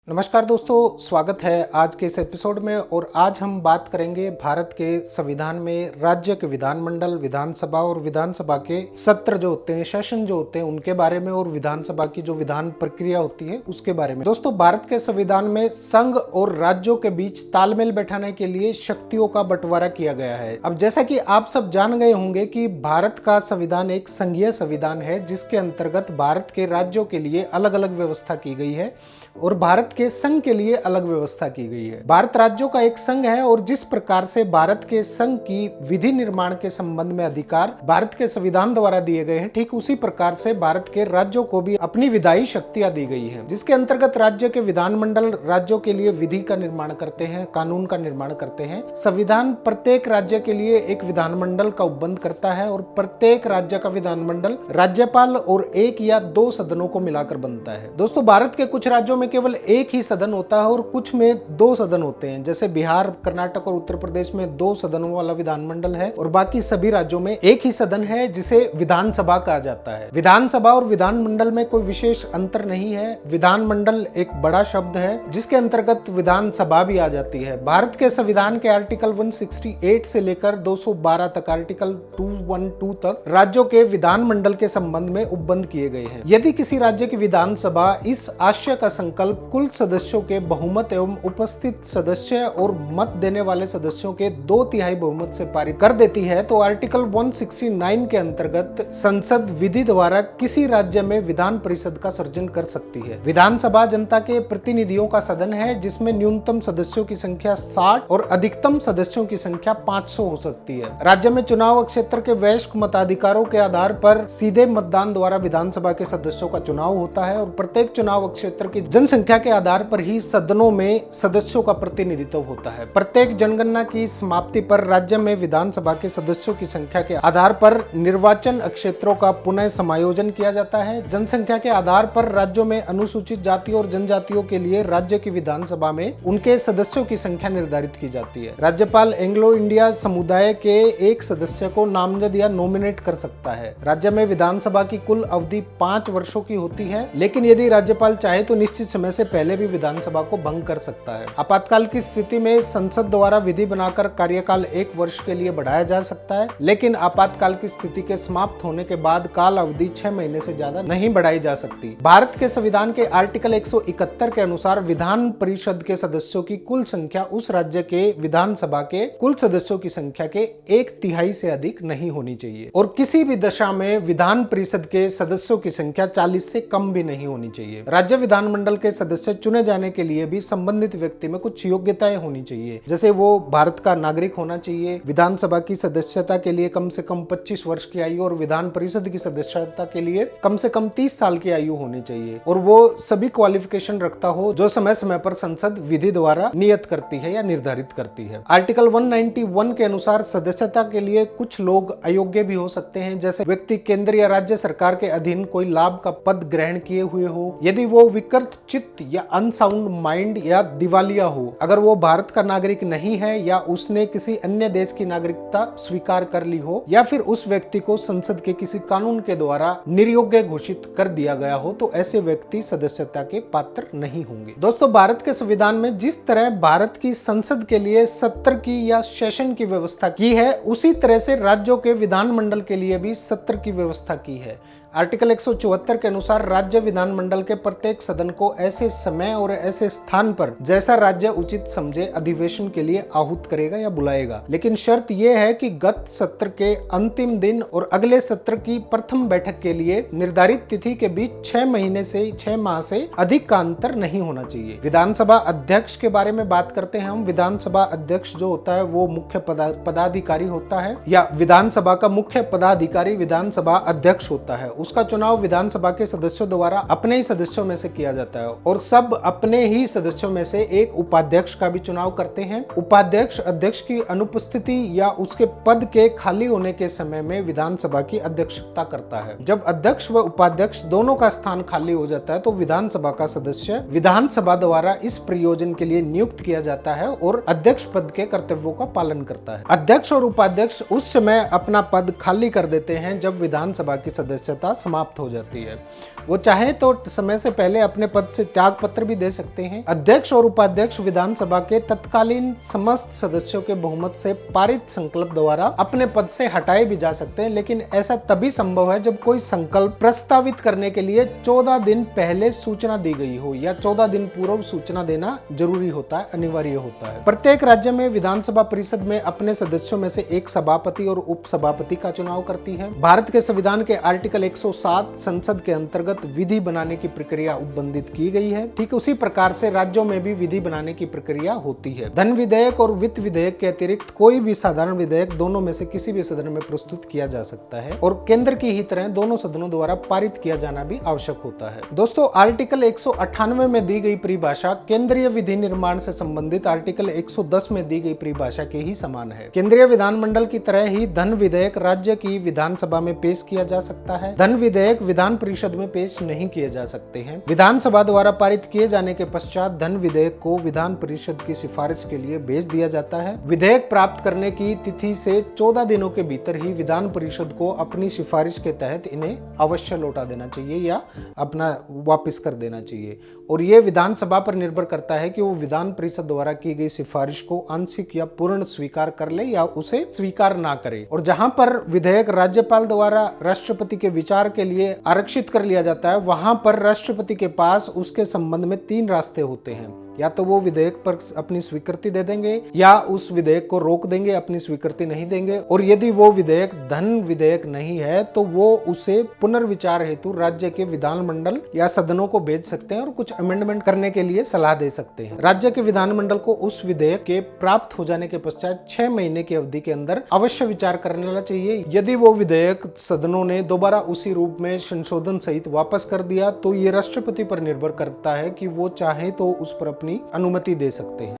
नमस्कार दोस्तों, स्वागत है आज के इस एपिसोड में। और आज हम बात करेंगे भारत के संविधान में राज्य के विधानमंडल, विधानसभा और विधानसभा के सत्र जो होते हैं, सेशन जो होते हैं, उनके बारे में और विधानसभा की जो विधान प्रक्रिया होती है उसके बारे में। दोस्तों, भारत के संविधान में संघ और राज्यों के बीच तालमेल बैठाने के लिए शक्तियों का बंटवारा किया गया है। अब जैसा कि आप सब जान गए होंगे कि भारत का संविधान एक संघीय संविधान है, जिसके अंतर्गत भारत के राज्यों के लिए अलग अलग व्यवस्था की गई है और भारत के संघ के लिए अलग व्यवस्था की गई है। भारत राज्यों का एक संघ है और जिस प्रकार से भारत के संघ की विधि निर्माण के संबंध में अधिकार भारत के संविधान द्वारा दिए गए हैं, ठीक उसी प्रकार से भारत के राज्यों को भी अपनी विधायी शक्तियां दी गई है, जिसके अंतर्गत राज्य के विधानमंडल राज्यों के लिए विधि का निर्माण करते हैं, कानून का निर्माण करते हैं। संविधान प्रत्येक राज्य के लिए एक विधानमंडल का उपबंध करता है और प्रत्येक राज्य का विधानमंडल राज्यपाल और एक या दो सदनों को मिलाकर बनता है। दोस्तों, भारत के कुछ राज्यों में केवल एक ही सदन होता है और कुछ में दो सदन होते हैं। जैसे बिहार, कर्नाटक और उत्तर प्रदेश में दो सदनों वाला विधानमंडल है और बाकी सभी राज्यों में एक ही सदन है जिसे विधानसभा कहा जाता है। विधानसभा और विधानमंडल में कोई विशेष अंतर नहीं है। विधानमंडल एक बड़ा शब्द है जिसके अंतर्गत विधानसभा भी आ जाती है। भारत के संविधान के आर्टिकल 168 से लेकर 212 तक, आर्टिकल 212 तक राज्यों के विधानमंडल के संबंध में उपबंध किए गए हैं। यदि किसी राज्य की विधानसभा इस आशय का संकल्प कुल सदस्यों के बहुमत एवं उपस्थित सदस्य और मत देने वाले सदस्यों के 2/3 बहुमत से पारित कर देती है, तो आर्टिकल 169 के अंतर्गत संसद विधि द्वारा किसी राज्य में विधान परिषद का सृजन कर सकती है। विधानसभा जनता के प्रतिनिधियों का सदन है जिसमें न्यूनतम सदस्यों की संख्या 60 और अधिकतम सदस्यों की संख्या 500 हो सकती है। राज्य में चुनाव क्षेत्र के वयस्क मताधिकारों के आधार पर सीधे मतदान द्वारा विधानसभा के सदस्यों का चुनाव होता है और प्रत्येक चुनाव क्षेत्र की जनसंख्या के आधार पर ही सदनों में सदस्यों का प्रतिनिधित्व होता है। प्रत्येक जनगणना की समाप्ति पर राज्य में विधानसभा के सदस्यों की संख्या के आधार पर निर्वाचन क्षेत्रों का पुनः समायोजन किया जाता है। जनसंख्या के आधार पर राज्यों में अनुसूचित जाति और जनजातियों के लिए राज्य की विधानसभा में उनके सदस्यों की संख्या निर्धारित की जाती है। राज्यपाल एंग्लो इंडिया समुदाय के एक सदस्य को नामजद या नॉमिनेट कर सकता है। राज्य में विधानसभा की कुल अवधि 5 वर्षों की होती है, लेकिन यदि राज्यपाल चाहे तो निश्चित समय से पहले भी विधानसभा को भंग कर सकता है। आपातकाल की स्थिति में संसद द्वारा विधि बनाकर कार्यकाल 1 वर्ष के लिए बढ़ाया जा सकता है, लेकिन आपातकाल की स्थिति के समाप्त होने के बाद काल अवधि 6 महीने से ज्यादा नहीं बढ़ाई जा सकती। भारत के संविधान के आर्टिकल 171 के अनुसार विधान परिषद के सदस्यों की कुल संख्या उस राज्य के विधानसभा के कुल सदस्यों की संख्या के 1/3 से अधिक नहीं होनी चाहिए और किसी भी दशा में विधान परिषद के सदस्यों की संख्या 40 से कम भी नहीं होनी चाहिए। राज्य विधानमंडल के सदस्य चुने जाने के लिए भी संबंधित व्यक्ति में कुछ योग्यताएं होनी चाहिए, जैसे वो भारत का नागरिक होना चाहिए, विधानसभा की सदस्यता के लिए कम से कम 25 वर्ष की आयु और विधान परिषद की सदस्यता के लिए कम से कम 30 साल की आयु होनी चाहिए और वो सभी क्वालिफिकेशन रखता हो जो समय समय पर संसद विधि द्वारा नियत करती है या निर्धारित करती है। आर्टिकल 191 के अनुसार सदस्यता के लिए कुछ लोग अयोग्य भी हो सकते हैं, जैसे व्यक्ति केंद्र या राज्य सरकार के अधीन कोई लाभ का पद ग्रहण किए हुए हो, यदि वो विकृत चित्त या अनसाउंड माइंड या दिवालिया हो, अगर वो भारत का नागरिक नहीं है या उसने किसी अन्य देश की नागरिकता स्वीकार कर ली हो, या फिर उस व्यक्ति को संसद के किसी कानून के द्वारा निर्योग्य घोषित कर दिया गया हो, तो ऐसे व्यक्ति सदस्यता के पात्र नहीं होंगे। दोस्तों, भारत के संविधान में जिस तरह भारत की संसद के लिए सत्र की या सेशन की व्यवस्था की है, उसी तरह से राज्यों के विधानमंडल के लिए भी सत्र की व्यवस्था की है। आर्टिकल 174 के अनुसार राज्य विधानमंडल के प्रत्येक सदन को ऐसे समय और ऐसे स्थान पर जैसा राज्य उचित समझे अधिवेशन के लिए आहूत करेगा या बुलाएगा, लेकिन शर्त यह है कि गत सत्र के अंतिम दिन और अगले सत्र की प्रथम बैठक के लिए निर्धारित तिथि के बीच 6 महीने से 6 माह से अधिक का अंतर नहीं होना चाहिए। विधानसभा अध्यक्ष के बारे में बात करते हैं हम। विधानसभा अध्यक्ष जो होता है वो मुख्य पदाधिकारी होता है, या विधानसभा का मुख्य पदाधिकारी विधानसभा अध्यक्ष होता है। उसका चुनाव विधानसभा के सदस्यों द्वारा अपने ही सदस्यों में से किया जाता है और सब अपने ही सदस्यों में से एक उपाध्यक्ष का भी चुनाव करते हैं। उपाध्यक्ष अध्यक्ष की अनुपस्थिति या उसके पद के खाली होने के समय में विधानसभा की अध्यक्षता करता है। जब अध्यक्ष व उपाध्यक्ष दोनों का स्थान खाली हो जाता है तो विधानसभा का सदस्य विधानसभा द्वारा इस प्रयोजन के लिए नियुक्त किया जाता है और अध्यक्ष पद के कर्तव्यों का पालन करता है। अध्यक्ष और उपाध्यक्ष उस समय अपना पद खाली कर देते हैं जब विधानसभा की सदस्यता सत्ता समाप्त हो जाती है। वो चाहे तो समय से पहले अपने पद से त्याग पत्र भी दे सकते हैं। अध्यक्ष और उपाध्यक्ष विधानसभा के तत्कालीन समस्त सदस्यों के बहुमत से पारित संकल्प द्वारा अपने पद से हटाए भी जा सकते हैं, लेकिन ऐसा तभी संभव है जब कोई संकल्प प्रस्तावित करने के लिए 14 दिन पहले सूचना दी गई हो, या 14 दिन पूर्व सूचना देना जरूरी होता है, अनिवार्य होता है। प्रत्येक राज्य में विधानसभा परिषद में अपने सदस्यों में से एक सभापति और उप सभापति का चुनाव करती है। भारत के संविधान के आर्टिकल 107 संसद के अंतर्गत विधि बनाने की प्रक्रिया उपबंधित की गई है। ठीक उसी प्रकार से राज्यों में भी विधि बनाने की प्रक्रिया होती है। धन विधेयक और वित्त विधेयक के अतिरिक्त कोई भी साधारण विधेयक दोनों में से किसी भी सदन में प्रस्तुत किया जा सकता है, और केंद्र की ही तरह दोनों सदनों द्वारा पारित किया जाना भी आवश्यक होता है। दोस्तों, आर्टिकल 198 में दी गई परिभाषा केंद्रीय विधि निर्माण से संबंधित आर्टिकल 110 में दी गई परिभाषा के ही समान है। केंद्रीय विधानमंडल की तरह ही धन विधेयक राज्य की विधानसभा में पेश किया जा सकता है। धन विधेयक विधान परिषद में पेश नहीं किए जा सकते हैं। विधानसभा द्वारा पारित किए जाने के पश्चात धन विधेयक को विधान परिषद की सिफारिश के लिए भेज दिया जाता है। विधेयक प्राप्त करने की तिथि से 14 दिनों के भीतर ही विधान परिषद को अपनी सिफारिश के तहत इन्हें अवश्य लौटा देना चाहिए या अपना वापस कर देना चाहिए, और ये विधानसभा पर निर्भर करता है कि वो विधान परिषद द्वारा की गई सिफारिश को आंशिक या पूर्ण स्वीकार कर ले या उसे स्वीकार ना करे। और जहां पर विधेयक राज्यपाल द्वारा राष्ट्रपति के विचार के लिए आरक्षित कर लिया जाता है, वहां पर राष्ट्रपति के पास उसके संबंध में 3 रास्ते होते हैं। या तो वो विधेयक पर अपनी स्वीकृति दे देंगे, या उस विधेयक को रोक देंगे, अपनी स्वीकृति नहीं देंगे, और यदि वो विधेयक धन विधेयक नहीं है तो वो उसे पुनर्विचार हेतु राज्य के विधानमंडल या सदनों को भेज सकते हैं और कुछ अमेंडमेंट करने के लिए सलाह दे सकते हैं। राज्य के विधानमंडल को उस विधेयक के प्राप्त हो जाने के पश्चात 6 महीने की अवधि के अंदर अवश्य विचार करना चाहिए। यदि वो विधेयक सदनों ने दोबारा उसी रूप में संशोधन सहित वापस कर दिया तो ये राष्ट्रपति पर निर्भर करता है कि वो चाहे तो उस पर अपनी अनुमति दे सकते हैं।